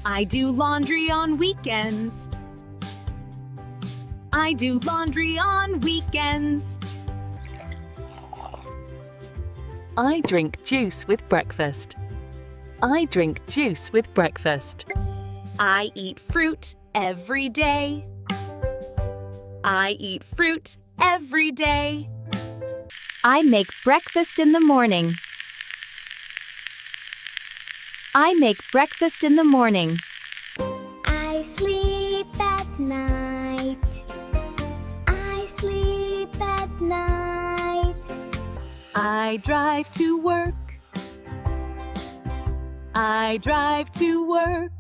I do laundry on weekends. I do laundry on weekends. I drink juice with breakfast. I drink juice with breakfast. I eat fruit every day. I eat fruit every day. I make breakfast in the morning. I make breakfast in the morning. I sleep at night. I sleep at night. I drive to work. I drive to work.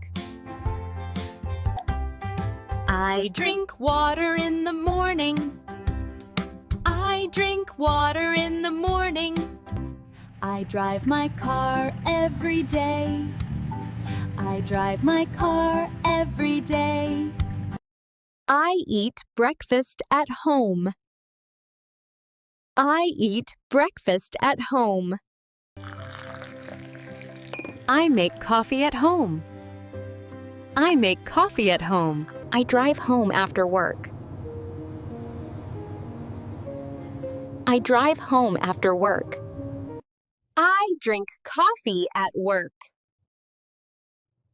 I drink water in the morning. I drink water in the morning. I drive my car every day. I drive my car every day. I eat breakfast at home. I eat breakfast at home. I make coffee at home. I make coffee at home. I drive home after work. I drive home after work. I drink coffee at work.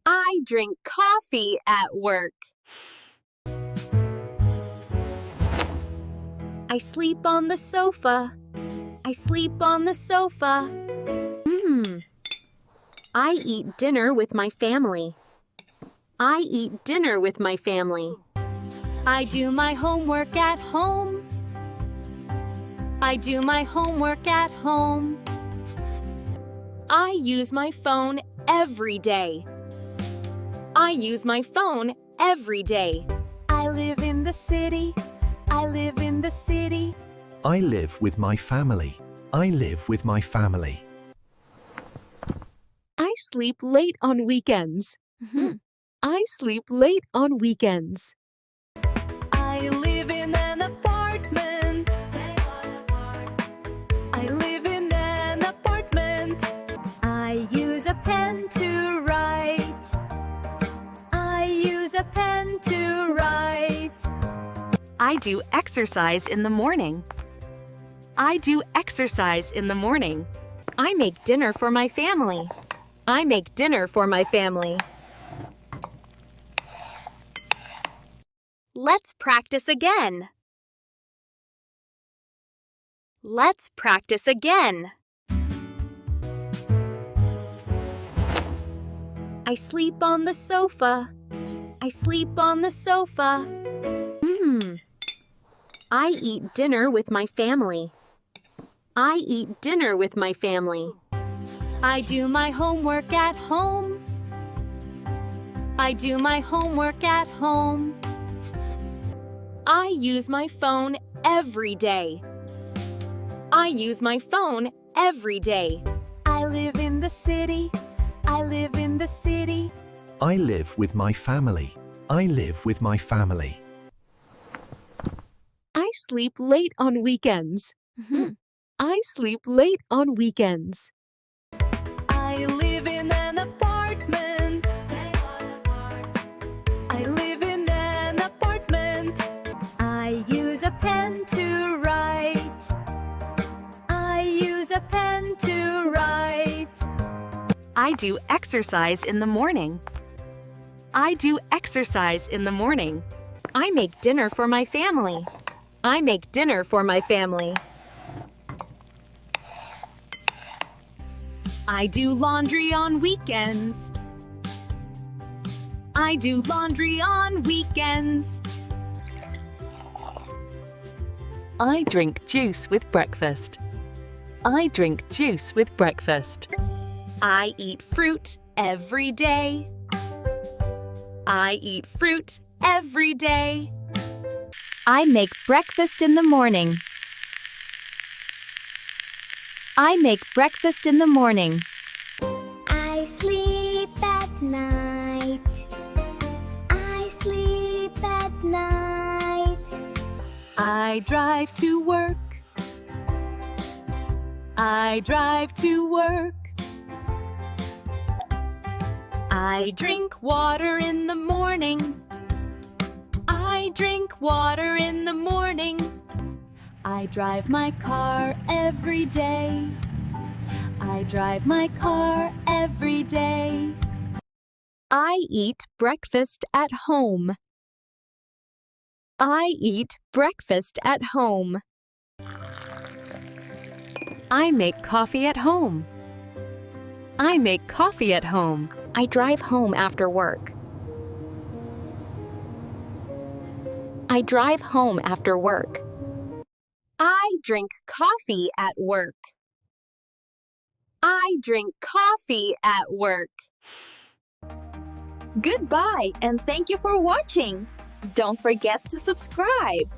I drink coffee at work. I sleep on the sofa. I sleep on the sofa. I eat dinner with my family. I eat dinner with my family. I do my homework at home. I do my homework at home. I use my phone every day. I use my phone every day. I live in the city. I live in the city. I live with my family. I live with my family. I sleep late on weekends. I sleep late on weekends. I live in an apartment. I live in an apartment. I use a pen to write. I use a pen to write. I do exercise in the morning. I do exercise in the morning. I make dinner for my family. I make dinner for my family. Let's practice again. Let's practice again. I sleep on the sofa. I sleep on the sofa. I eat dinner with my family. I eat dinner with my family. I do my homework at home. I do my homework at home. I use my phone every day. I use my phone every day. I live in the city. I live in the city. I live with my family. I live with my family. I sleep late on weekends. I sleep late on weekends. I live in an apartment. I live in an apartment. I use a pen to write. I use a pen to write. I do exercise in the morning. I do exercise in the morning. I make dinner for my family. I make dinner for my family. I do laundry on weekends. I do laundry on weekends. I drink juice with breakfast. I drink juice with breakfast. I eat fruit every day. I eat fruit every day. I make breakfast in the morning. I make breakfast in the morning. I sleep at night. I sleep at night. I drive to work. I drive to work. I drink water in the morning. I drink water in the morning. I drive my car every day. I drive my car every day. I eat breakfast at home. I eat breakfast at home. I make coffee at home. I make coffee at home. I drive home after work. I drive home after work. I drink coffee at work. I drink coffee at work. Goodbye and thank you for watching. Don't forget to subscribe.